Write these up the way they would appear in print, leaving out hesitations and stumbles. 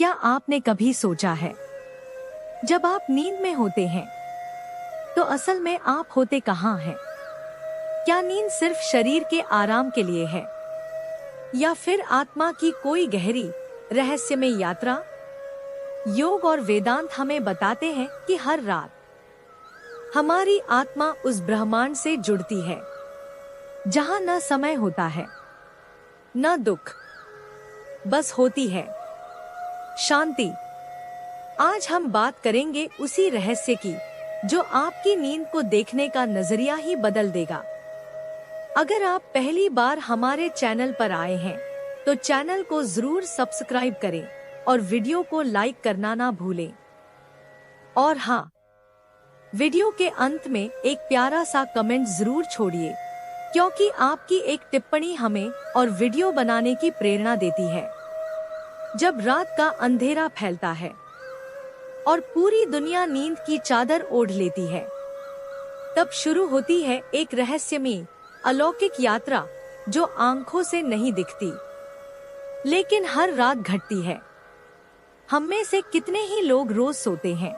क्या आपने कभी सोचा है, जब आप नींद में होते हैं तो असल में आप होते कहाँ हैं? क्या नींद सिर्फ शरीर के आराम के लिए है या फिर आत्मा की कोई गहरी रहस्यमय यात्रा? योग और वेदांत हमें बताते हैं कि हर रात हमारी आत्मा उस ब्रह्मांड से जुड़ती है जहां न समय होता है न दुख, बस होती है शांति। आज हम बात करेंगे उसी रहस्य की जो आपकी नींद को देखने का नजरिया ही बदल देगा। अगर आप पहली बार हमारे चैनल पर आए हैं तो चैनल को जरूर सब्सक्राइब करें और वीडियो को लाइक करना ना भूलें। और हाँ, वीडियो के अंत में एक प्यारा सा कमेंट जरूर छोड़िए, क्योंकि आपकी एक टिप्पणी हमें और वीडियो बनाने की प्रेरणा देती है। जब रात का अंधेरा फैलता है और पूरी दुनिया नींद की चादर ओढ़ लेती है, तब शुरू होती है एक रहस्यमयी अलौकिक यात्रा जो आंखों से नहीं दिखती, लेकिन हर रात घटती है। हम में से कितने ही लोग रोज सोते हैं,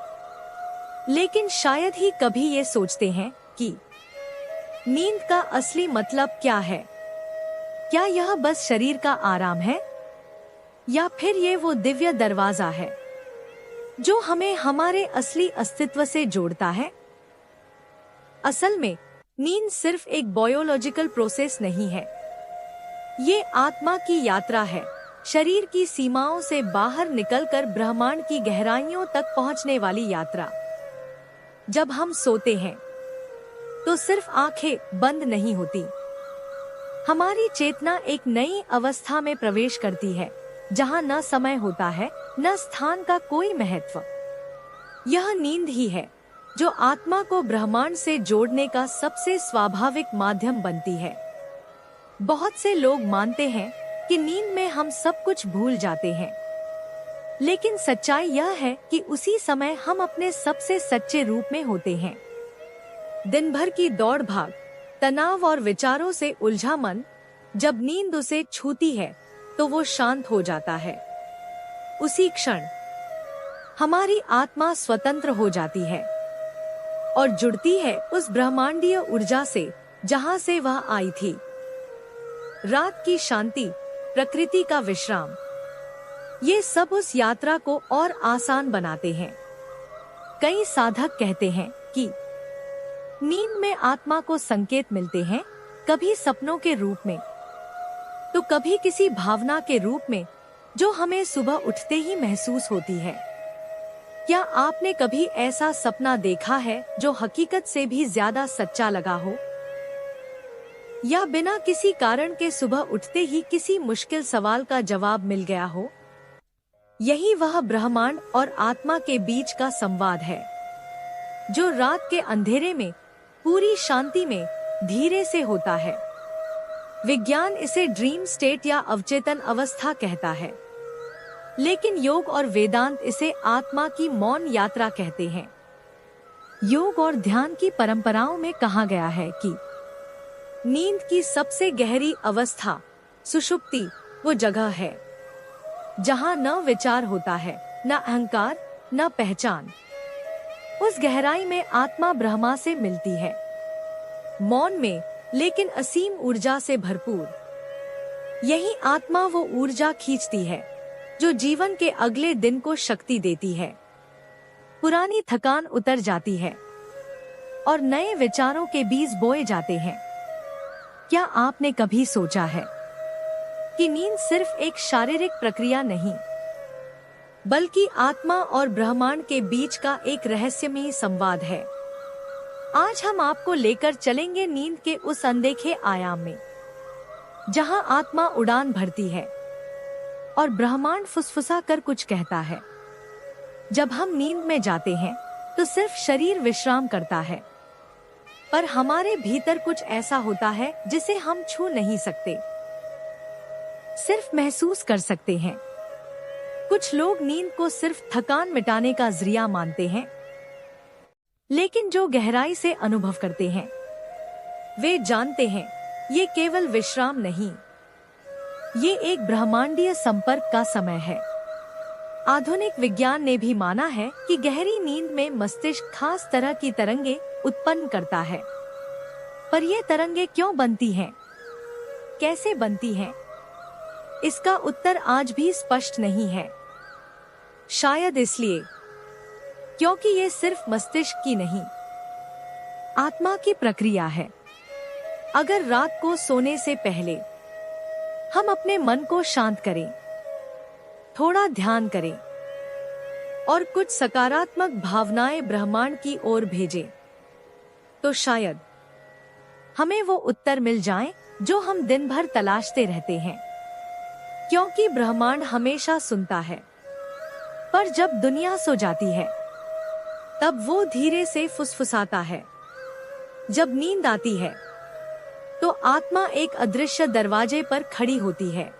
लेकिन शायद ही कभी ये सोचते हैं कि नींद का असली मतलब क्या है। क्या यह बस शरीर का आराम है या फिर ये वो दिव्य दरवाजा है जो हमें हमारे असली अस्तित्व से जोड़ता है? असल में नींद सिर्फ एक बायोलॉजिकल प्रोसेस नहीं है, ये आत्मा की यात्रा है। शरीर की सीमाओं से बाहर निकलकर ब्रह्मांड की गहराइयों तक पहुंचने वाली यात्रा। जब हम सोते हैं तो सिर्फ आंखें बंद नहीं होती, हमारी चेतना एक नई अवस्था में प्रवेश करती है जहां न समय होता है न स्थान का कोई महत्व। यह नींद ही है जो आत्मा को ब्रह्मांड से जोड़ने का सबसे स्वाभाविक माध्यम बनती है। बहुत से लोग मानते हैं कि नींद में हम सब कुछ भूल जाते हैं, लेकिन सच्चाई यह है कि उसी समय हम अपने सबसे सच्चे रूप में होते हैं। दिन भर की दौड़ भाग, तनाव और विचारों से उलझा मन जब नींद उसे छूती है तो वो शांत हो जाता है। उसी क्षण हमारी आत्मा स्वतंत्र हो जाती है और जुड़ती है उस ब्रह्मांडीय ऊर्जा से जहां से वह आई थी। रात की शांति, प्रकृति का विश्राम, ये सब उस यात्रा को और आसान बनाते हैं। कई साधक कहते हैं कि नींद में आत्मा को संकेत मिलते हैं, कभी सपनों के रूप में तो कभी किसी भावना के रूप में जो हमें सुबह उठते ही महसूस होती है। क्या आपने कभी ऐसा सपना देखा है जो हकीकत से भी ज्यादा सच्चा लगा हो, या बिना किसी कारण के सुबह उठते ही किसी मुश्किल सवाल का जवाब मिल गया हो? यही वह ब्रह्मांड और आत्मा के बीच का संवाद है जो रात के अंधेरे में पूरी शांति में धीरे से होता है। विज्ञान इसे ड्रीम स्टेट या अवचेतन अवस्था कहता है, लेकिन योग और वेदांत इसे आत्मा की मौन यात्रा कहते हैं। योग और ध्यान की परंपराओं में कहा गया है कि नींद की सबसे गहरी अवस्था सुषुप्ति वो जगह है जहां न विचार होता है, न अहंकार, न पहचान। उस गहराई में आत्मा ब्रह्मा से मिलती है, मौन में लेकिन असीम ऊर्जा से भरपूर। यही आत्मा वो ऊर्जा खींचती है जो जीवन के अगले दिन को शक्ति देती है। पुरानी थकान उतर जाती है और नए विचारों के बीज बोए जाते हैं। क्या आपने कभी सोचा है कि नींद सिर्फ एक शारीरिक प्रक्रिया नहीं, बल्कि आत्मा और ब्रह्मांड के बीच का एक रहस्यमयी संवाद है? आज हम आपको लेकर चलेंगे नींद के उस अनदेखे आयाम में जहां आत्मा उड़ान भरती है और ब्रह्मांड फुसफुसा कर कुछ कहता है। जब हम नींद में जाते हैं तो सिर्फ शरीर विश्राम करता है, पर हमारे भीतर कुछ ऐसा होता है जिसे हम छू नहीं सकते, सिर्फ महसूस कर सकते हैं। कुछ लोग नींद को सिर्फ थकान मिटाने का जरिया मानते हैं, लेकिन जो गहराई से अनुभव करते हैं वे जानते हैं ये केवल विश्राम नहीं, ये एक ब्रह्मांडीय संपर्क का समय है। आधुनिक विज्ञान ने भी माना है कि गहरी नींद में मस्तिष्क खास तरह की तरंगे उत्पन्न करता है। पर ये तरंगे क्यों बनती हैं? कैसे बनती हैं? इसका उत्तर आज भी स्पष्ट नहीं है। शायद इसलिए क्योंकि ये सिर्फ मस्तिष्क की नहीं, आत्मा की प्रक्रिया है। अगर रात को सोने से पहले हम अपने मन को शांत करें, थोड़ा ध्यान करें और कुछ सकारात्मक भावनाएं ब्रह्मांड की ओर भेजें, तो शायद हमें वो उत्तर मिल जाएं जो हम दिन भर तलाशते रहते हैं। क्योंकि ब्रह्मांड हमेशा सुनता है, पर जब दुनिया सो जाती है तब वो धीरे से फुसफुसाता है। जब नींद आती है तो आत्मा एक अदृश्य दरवाजे पर खड़ी होती है,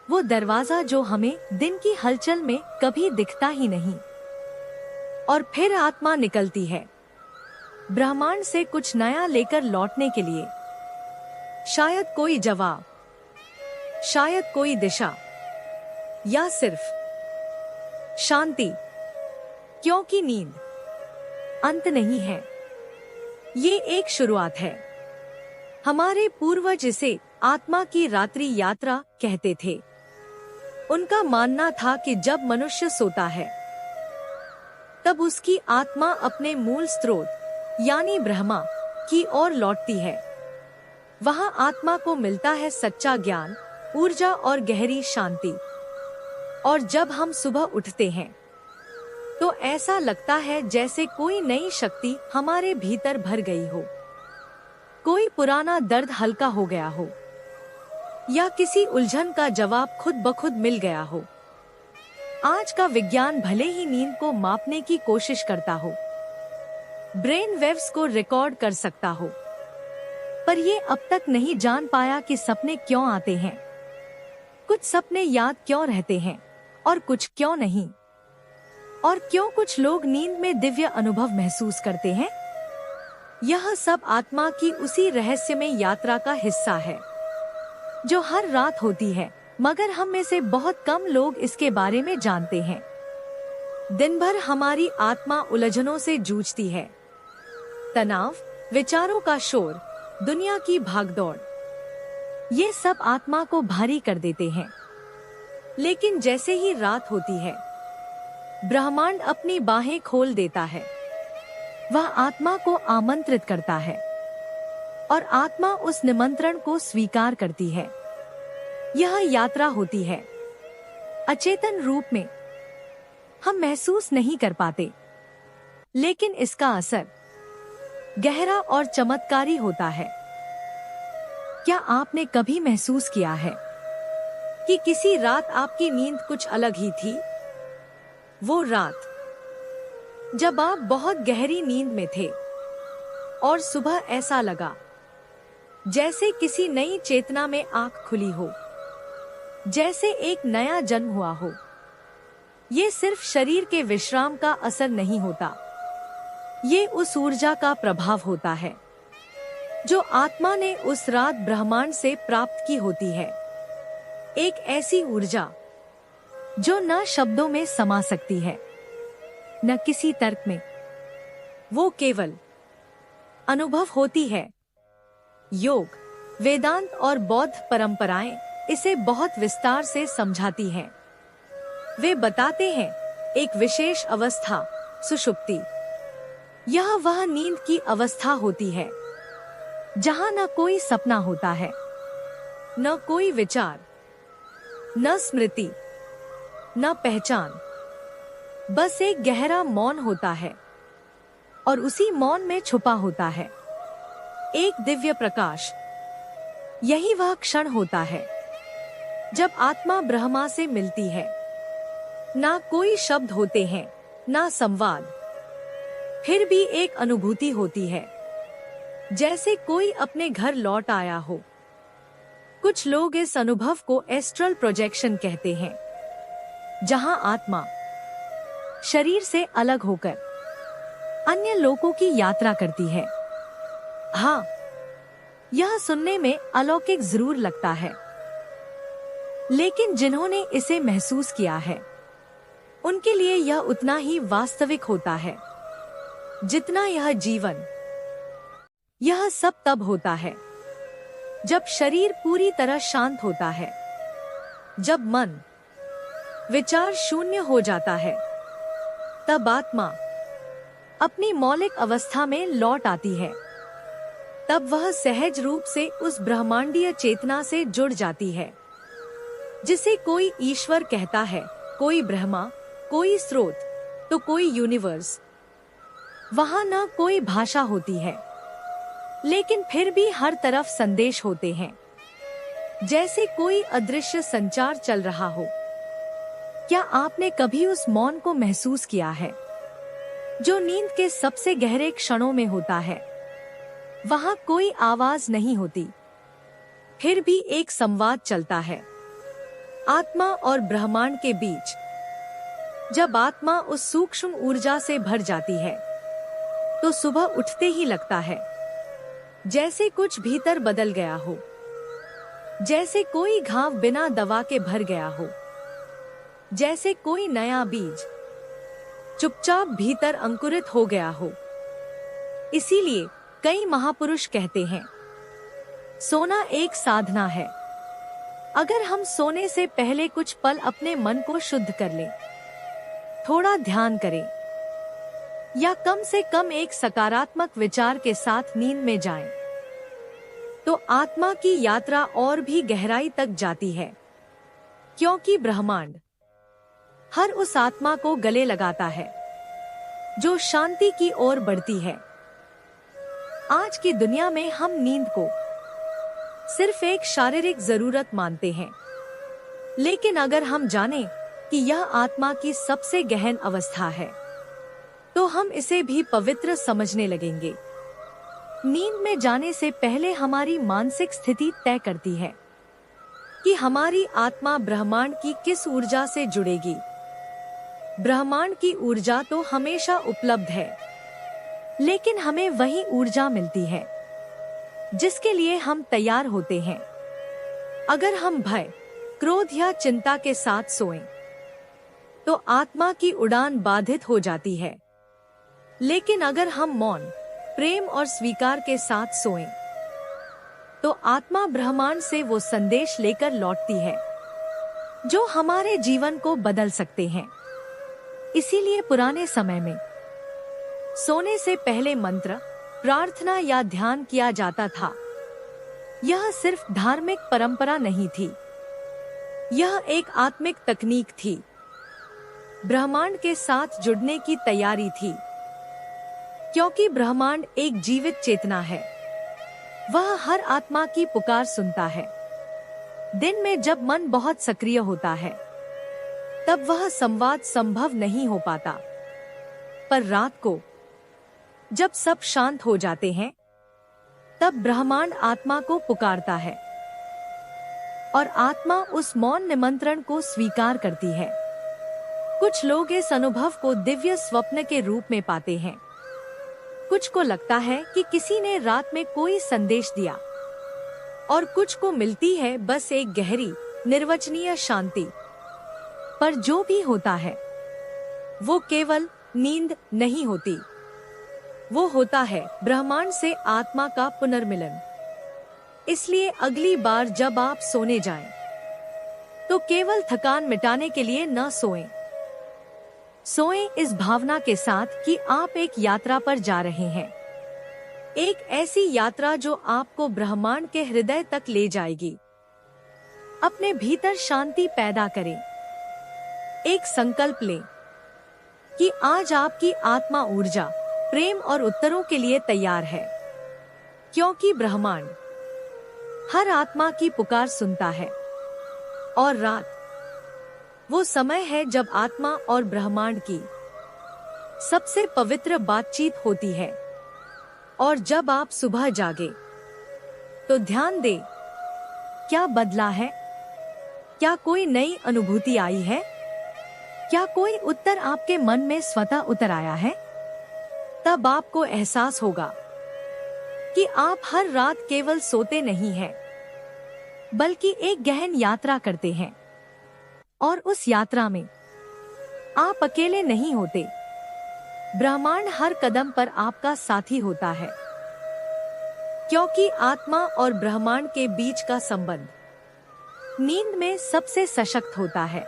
वो दरवाजा जो हमें दिन की हलचल में कभी दिखता ही नहीं। और फिर आत्मा निकलती है ब्रह्मांड से कुछ नया लेकर लौटने के लिए। शायद कोई जवाब, शायद कोई दिशा, या सिर्फ शांति। क्योंकि नींद अंत नहीं है, ये एक शुरुआत है। हमारे पूर्वज इसे आत्मा की रात्रि यात्रा कहते थे। उनका मानना था कि जब मनुष्य सोता है तब उसकी आत्मा अपने मूल स्रोत यानी ब्रह्मा की ओर लौटती है। वहां आत्मा को मिलता है सच्चा ज्ञान, ऊर्जा और गहरी शांति। और जब हम सुबह उठते हैं तो ऐसा लगता है जैसे कोई नई शक्ति हमारे भीतर भर गई हो, कोई पुराना दर्द हल्का हो गया हो, या किसी उलझन का जवाब खुद ब खुद मिल गया हो। आज का विज्ञान भले ही नींद को मापने की कोशिश करता हो, ब्रेन वेव्स को रिकॉर्ड कर सकता हो, पर ये अब तक नहीं जान पाया कि सपने क्यों आते हैं, कुछ सपने याद क्यों रहते हैं और कुछ क्यों नहीं, और क्यों कुछ लोग नींद में दिव्य अनुभव महसूस करते हैं। यह सब आत्मा की उसी रहस्यमय यात्रा का हिस्सा है जो हर रात होती है, मगर हम में से बहुत कम लोग इसके बारे में जानते हैं। दिन भर हमारी आत्मा उलझनों से जूझती है, तनाव, विचारों का शोर, दुनिया की भागदौड़, ये सब आत्मा को भारी कर देते हैं। लेकिन जैसे ही रात होती है, ब्रह्मांड अपनी बाहें खोल देता है। वह आत्मा को आमंत्रित करता है और आत्मा उस निमंत्रण को स्वीकार करती है। यह यात्रा होती है अचेतन रूप में, हम महसूस नहीं कर पाते, लेकिन इसका असर गहरा और चमत्कारी होता है। क्या आपने कभी महसूस किया है कि किसी रात आपकी नींद कुछ अलग ही थी? वो रात जब आप बहुत गहरी नींद में थे और सुबह ऐसा लगा जैसे किसी नई चेतना में आंख खुली हो, जैसे एक नया जन्म हुआ हो। ये सिर्फ शरीर के विश्राम का असर नहीं होता, ये उस ऊर्जा का प्रभाव होता है जो आत्मा ने उस रात ब्रह्मांड से प्राप्त की होती है। एक ऐसी ऊर्जा जो न शब्दों में समा सकती है, न किसी तर्क में, वो केवल अनुभव होती है। योग, वेदांत और बौद्ध परंपराएं इसे बहुत विस्तार से समझाती हैं। वे बताते हैं एक विशेष अवस्था, सुषुप्ति, यह वह नींद की अवस्था होती है जहां न कोई सपना होता है, न कोई विचार, न स्मृति, न पहचान, बस एक गहरा मौन होता है और उसी मौन में छुपा होता है एक दिव्य प्रकाश। यही वह क्षण होता है जब आत्मा ब्रह्मा से मिलती है। ना कोई शब्द होते हैं, ना संवाद, फिर भी एक अनुभूति होती है जैसे कोई अपने घर लौट आया हो। कुछ लोग इस अनुभव को एस्ट्रल प्रोजेक्शन कहते हैं, जहां आत्मा शरीर से अलग होकर अन्य लोकों की यात्रा करती है। हाँ, यह सुनने में अलौकिक जरूर लगता है, लेकिन जिन्होंने इसे महसूस किया है उनके लिए यह उतना ही वास्तविक होता है जितना यह जीवन। यह सब तब होता है जब शरीर पूरी तरह शांत होता है, जब मन विचार शून्य हो जाता है, तब आत्मा अपनी मौलिक अवस्था में लौट आती है। तब वह सहज रूप से उस ब्रह्मांडीय चेतना से जुड़ जाती है जिसे कोई ईश्वर कहता है, कोई ब्रह्मा, कोई स्रोत, तो कोई यूनिवर्स। वहां न कोई भाषा होती है, लेकिन फिर भी हर तरफ संदेश होते हैं, जैसे कोई अदृश्य संचार चल रहा हो। क्या आपने कभी उस मौन को महसूस किया है जो नींद के सबसे गहरे क्षणों में होता है? वहां कोई आवाज नहीं होती, फिर भी एक संवाद चलता है आत्मा और ब्रह्मांड के बीच। जब आत्मा उस सूक्ष्म ऊर्जा से भर जाती है तो सुबह उठते ही लगता है जैसे कुछ भीतर बदल गया हो, जैसे कोई घाव बिना दवा के भर गया हो, जैसे कोई नया बीज चुपचाप भीतर अंकुरित हो गया हो। इसीलिए कई महापुरुष कहते हैं, सोना एक साधना है। अगर हम सोने से पहले कुछ पल अपने मन को शुद्ध कर लें, थोड़ा ध्यान करें, या कम से कम एक सकारात्मक विचार के साथ नींद में जाएं, तो आत्मा की यात्रा और भी गहराई तक जाती है, क्योंकि ब्रह्मांड हर उस आत्मा को गले लगाता है जो शांति की ओर बढ़ती है। आज की दुनिया में हम नींद को सिर्फ एक शारीरिक जरूरत मानते हैं, लेकिन अगर हम जानें कि यह आत्मा की सबसे गहन अवस्था है, तो हम इसे भी पवित्र समझने लगेंगे। नींद में जाने से पहले हमारी मानसिक स्थिति तय करती है कि हमारी आत्मा ब्रह्मांड की किस ऊर्जा से जुड़ेगी। ब्रह्मांड की ऊर्जा तो हमेशा उपलब्ध है, लेकिन हमें वही ऊर्जा मिलती है जिसके लिए हम तैयार होते हैं। अगर हम भय, क्रोध या चिंता के साथ सोएं, तो आत्मा की उड़ान बाधित हो जाती है। लेकिन अगर हम मौन, प्रेम और स्वीकार के साथ सोएं, तो आत्मा ब्रह्मांड से वो संदेश लेकर लौटती है जो हमारे जीवन को बदल सकते हैं। इसीलिए पुराने समय में सोने से पहले मंत्र, प्रार्थना या ध्यान किया जाता था। यह सिर्फ धार्मिक परंपरा नहीं थी, यह एक आत्मिक तकनीक थी, ब्रह्मांड के साथ जुड़ने की तैयारी थी। क्योंकि ब्रह्मांड एक जीवित चेतना है, वह हर आत्मा की पुकार सुनता है। दिन में जब मन बहुत सक्रिय होता है, तब वह संवाद संभव नहीं हो पाता, पर रात को जब सब शांत हो जाते हैं, तब ब्रह्मांड आत्मा को पुकारता है और आत्मा उस मौन निमंत्रण को स्वीकार करती है। कुछ लोग इस अनुभव को दिव्य स्वप्न के रूप में पाते हैं, कुछ को लगता है कि किसी ने रात में कोई संदेश दिया, और कुछ को मिलती है बस एक गहरी, निर्वचनीय शांति। पर जो भी होता है, वो केवल नींद नहीं होती, वो होता है ब्रह्मांड से आत्मा का पुनर्मिलन। इसलिए अगली बार जब आप सोने जाएं, तो केवल थकान मिटाने के लिए न सोएं। सोएं इस भावना के साथ कि आप एक यात्रा पर जा रहे हैं, एक ऐसी यात्रा जो आपको ब्रह्मांड के हृदय तक ले जाएगी। अपने भीतर शांति पैदा करें। एक संकल्प लें कि आज आपकी आत्मा ऊर्जा, प्रेम और उत्तरों के लिए तैयार है, क्योंकि ब्रह्मांड हर आत्मा की पुकार सुनता है। और रात वो समय है जब आत्मा और ब्रह्मांड की सबसे पवित्र बातचीत होती है। और जब आप सुबह जागे, तो ध्यान दें, क्या बदला है? क्या कोई नई अनुभूति आई है? क्या कोई उत्तर आपके मन में स्वतः उतर आया है? तब आपको एहसास होगा कि आप हर रात केवल सोते नहीं हैं, बल्कि एक गहन यात्रा करते हैं। और उस यात्रा में आप अकेले नहीं होते। ब्रह्मांड हर कदम पर आपका साथी होता है, क्योंकि आत्मा और ब्रह्मांड के बीच का संबंध नींद में सबसे सशक्त होता है।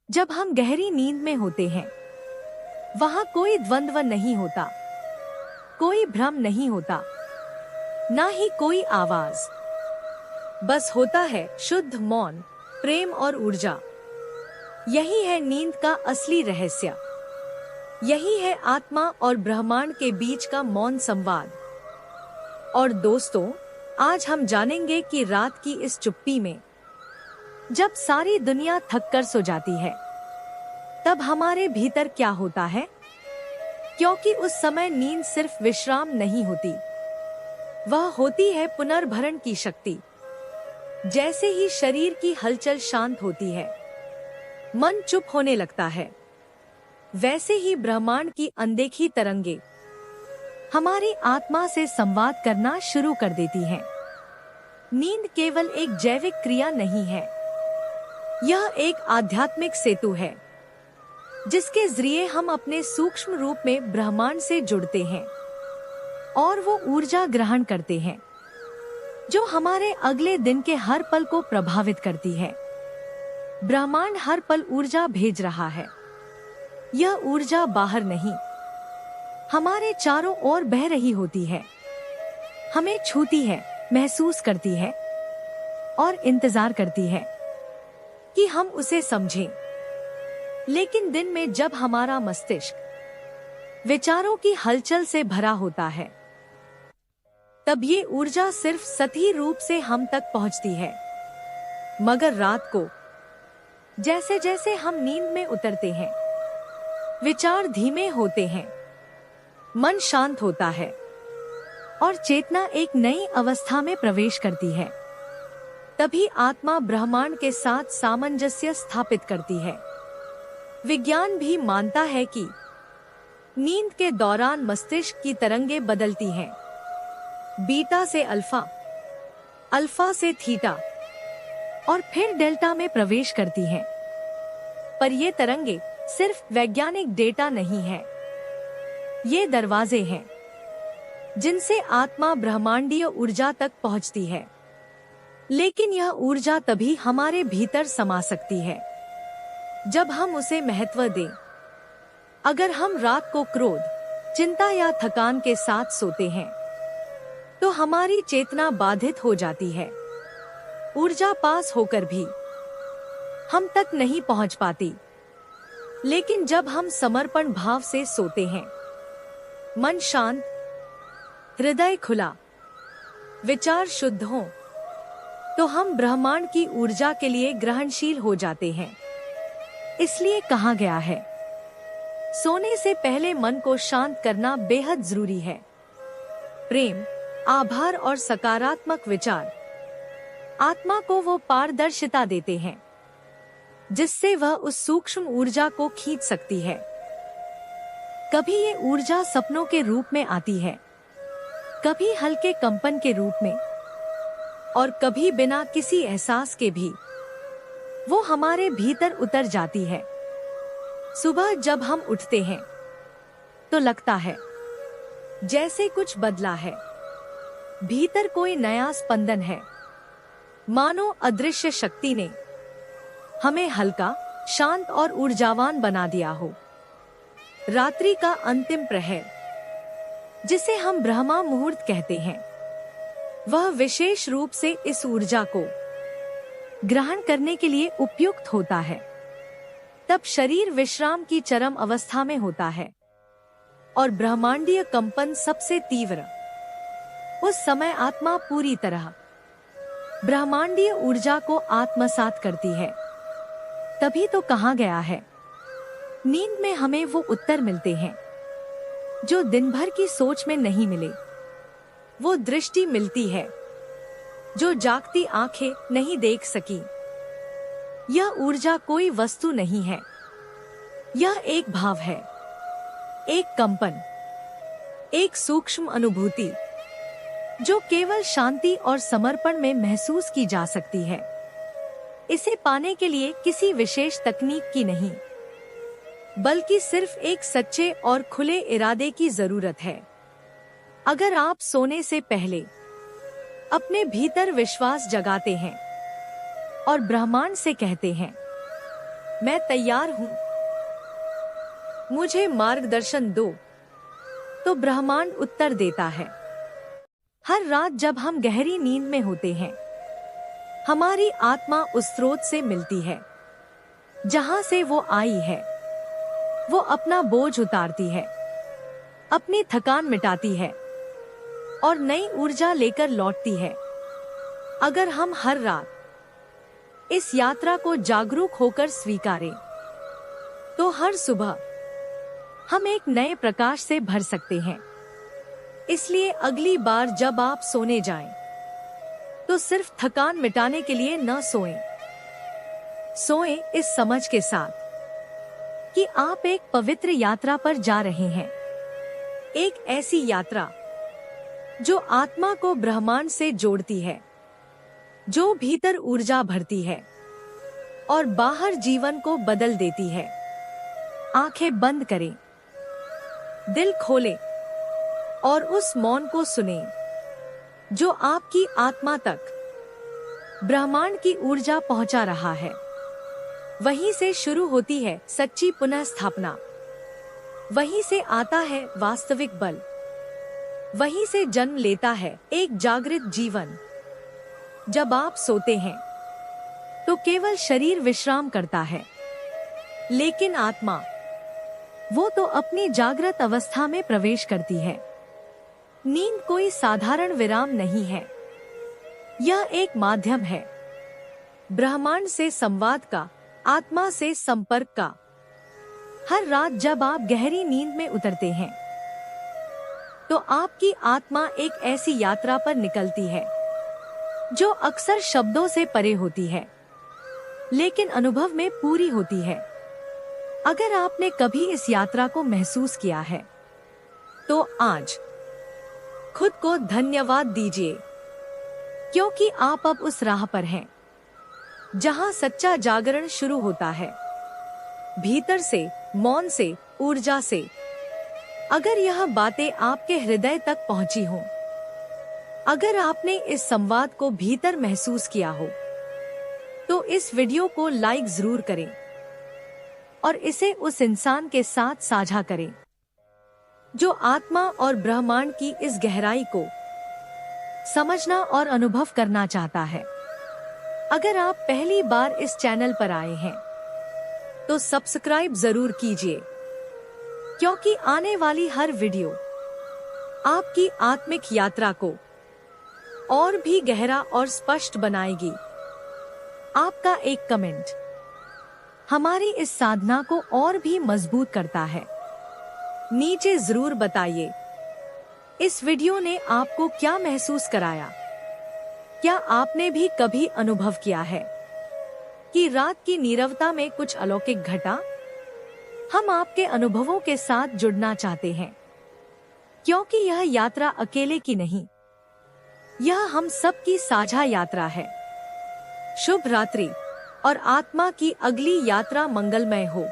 जब हम गहरी नींद में होते हैं, वहां कोई द्वंद्व नहीं होता, कोई भ्रम नहीं होता, ना ही कोई आवाज। बस होता है शुद्ध मौन, प्रेम और ऊर्जा। यही है नींद का असली रहस्य। यही है आत्मा और ब्रह्मांड के बीच का मौन संवाद। और दोस्तों, आज हम जानेंगे कि रात की इस चुप्पी में, जब सारी दुनिया थक कर सो जाती है, तब हमारे भीतर क्या होता है? क्योंकि उस समय नींद सिर्फ विश्राम नहीं होती, वह होती है पुनर्भरण की शक्ति। जैसे ही शरीर की हलचल शांत होती है, मन चुप होने लगता है, वैसे ही ब्रह्मांड की अनदेखी तरंगे हमारी आत्मा से संवाद करना शुरू कर देती हैं। नींद केवल एक जैविक क्रिया नहीं है, यह एक आध्यात्मिक सेतु है, जिसके जरिए हम अपने सूक्ष्म रूप में ब्रह्मांड से जुड़ते हैं और वो ऊर्जा ग्रहण करते हैं जो हमारे अगले दिन के हर पल को प्रभावित करती है। ब्रह्मांड हर पल ऊर्जा भेज रहा है। यह ऊर्जा बाहर नहीं, हमारे चारों ओर बह रही होती है, हमें छूती है, महसूस करती है और इंतजार करती है कि हम उसे समझें। लेकिन दिन में जब हमारा मस्तिष्क विचारों की हलचल से भरा होता है, तब ये ऊर्जा सिर्फ सतही रूप से हम तक पहुंचती है। मगर रात को जैसे जैसे हम नींद में उतरते हैं, विचार धीमे होते हैं, मन शांत होता है और चेतना एक नई अवस्था में प्रवेश करती है। तभी आत्मा ब्रह्मांड के साथ सामंजस्य स्थापित करती है। विज्ञान भी मानता है कि नींद के दौरान मस्तिष्क की तरंगें बदलती हैं, बीटा से अल्फा, अल्फा से थीटा और फिर डेल्टा में प्रवेश करती हैं। पर ये तरंगे सिर्फ वैज्ञानिक डेटा नहीं है, ये दरवाजे हैं जिनसे आत्मा ब्रह्मांडीय ऊर्जा तक पहुंचती है। लेकिन यह ऊर्जा तभी हमारे भीतर समा सकती है जब हम उसे महत्व दें। अगर हम रात को क्रोध, चिंता या थकान के साथ सोते हैं, तो हमारी चेतना बाधित हो जाती है। ऊर्जा पास होकर भी हम तक नहीं पहुंच पाती। लेकिन जब हम समर्पण भाव से सोते हैं, मन शांत, हृदय खुला, विचार शुद्ध हो, तो हम ब्रह्मांड की ऊर्जा के लिए ग्रहणशील हो जाते हैं। इसलिए कहा गया है, सोने से पहले मन को शांत करना बेहद जरूरी है। प्रेम, आभार और सकारात्मक विचार आत्मा को वो पारदर्शिता देते हैं जिससे वह उस सूक्ष्म ऊर्जा को खींच सकती है। कभी ये ऊर्जा सपनों के रूप में आती है, कभी हल्के कंपन के रूप में, और कभी बिना किसी एहसास के भी वो हमारे भीतर उतर जाती है। सुबह जब हम उठते हैं तो लगता है जैसे कुछ बदला है, भीतर कोई नया स्पंदन है, मानो अदृश्य शक्ति ने हमें हल्का, शांत और ऊर्जावान बना दिया हो। रात्रि का अंतिम प्रहर, जिसे हम ब्रह्मा मुहूर्त कहते हैं, वह विशेष रूप से इस ऊर्जा को ग्रहण करने के लिए उपयुक्त होता है। तब शरीर विश्राम की चरम अवस्था में होता है और ब्रह्मांडीय कंपन सबसे तीव्र। उस समय आत्मा पूरी तरह ब्रह्मांडीय ऊर्जा को आत्मसात करती है। तभी तो कहा गया है, नींद में हमें वो उत्तर मिलते हैं जो दिन भर की सोच में नहीं मिले। वो दृष्टि मिलती है जो जागती आंखें नहीं देख सकी। यह ऊर्जा कोई वस्तु नहीं है, यह एक भाव है, एक कंपन, एक सूक्ष्म अनुभूति जो केवल शांति और समर्पण में महसूस की जा सकती है। इसे पाने के लिए किसी विशेष तकनीक की नहीं, बल्कि सिर्फ एक सच्चे और खुले इरादे की जरूरत है। अगर आप सोने से पहले अपने भीतर विश्वास जगाते हैं और ब्रह्मांड से कहते हैं, मैं तैयार हूं, मुझे मार्गदर्शन दो, तो ब्रह्मांड उत्तर देता है। हर रात जब हम गहरी नींद में होते हैं, हमारी आत्मा उस स्रोत से मिलती है जहां से वो आई है। वो अपना बोझ उतारती है, अपनी थकान मिटाती है और नई ऊर्जा लेकर लौटती है। अगर हम हर रात इस यात्रा को जागरूक होकर स्वीकारें, तो हर सुबह हम एक नए प्रकाश से भर सकते हैं। इसलिए अगली बार जब आप सोने जाएं, तो सिर्फ थकान मिटाने के लिए न सोएं। सोएं इस समझ के साथ कि आप एक पवित्र यात्रा पर जा रहे हैं। एक ऐसी यात्रा जो आत्मा को ब्रह्मांड से जोड़ती है, जो भीतर ऊर्जा भरती है और बाहर जीवन को बदल देती है। आंखें बंद करें, दिल खोलें और उस मौन को सुनें जो आपकी आत्मा तक ब्रह्मांड की ऊर्जा पहुंचा रहा है। वहीं से शुरू होती है सच्ची पुनः स्थापना, वहीं से आता है वास्तविक बल, वहीं से जन्म लेता है एक जागृत जीवन। जब आप सोते हैं तो केवल शरीर विश्राम करता है, लेकिन आत्मा, वो तो अपनी जागृत अवस्था में प्रवेश करती है। नींद कोई साधारण विराम नहीं है, यह एक माध्यम है ब्रह्मांड से संवाद का, आत्मा से संपर्क का। हर रात जब आप गहरी नींद में उतरते हैं, तो आपकी आत्मा एक ऐसी यात्रा पर निकलती है जो अक्सर शब्दों से परे होती है, लेकिन अनुभव में पूरी होती है। अगर आपने कभी इस यात्रा को महसूस किया है, तो आज खुद को धन्यवाद दीजिए, क्योंकि आप अब उस राह पर हैं जहां सच्चा जागरण शुरू होता है, भीतर से, मौन से, ऊर्जा से। अगर यह बातें आपके हृदय तक पहुंची हों, अगर आपने इस संवाद को भीतर महसूस किया हो, तो इस वीडियो को लाइक जरूर करें और इसे उस इंसान के साथ साझा करें जो आत्मा और ब्रह्मांड की इस गहराई को समझना और अनुभव करना चाहता है। अगर आप पहली बार इस चैनल पर आए हैं, तो सब्सक्राइब जरूर कीजिए, क्योंकि आने वाली हर वीडियो आपकी आत्मिक यात्रा को और भी गहरा और स्पष्ट बनाएगी। आपका एक कमेंट हमारी इस साधना को और भी मजबूत करता है। नीचे जरूर बताइए, इस वीडियो ने आपको क्या महसूस कराया? क्या आपने भी कभी अनुभव किया है कि रात की नीरवता में कुछ अलौकिक घटा? हम आपके अनुभवों के साथ जुड़ना चाहते हैं, क्योंकि यह यात्रा अकेले की नहीं, यह हम सब की साझा यात्रा है। शुभ रात्रि और आत्मा की अगली यात्रा मंगलमय हो।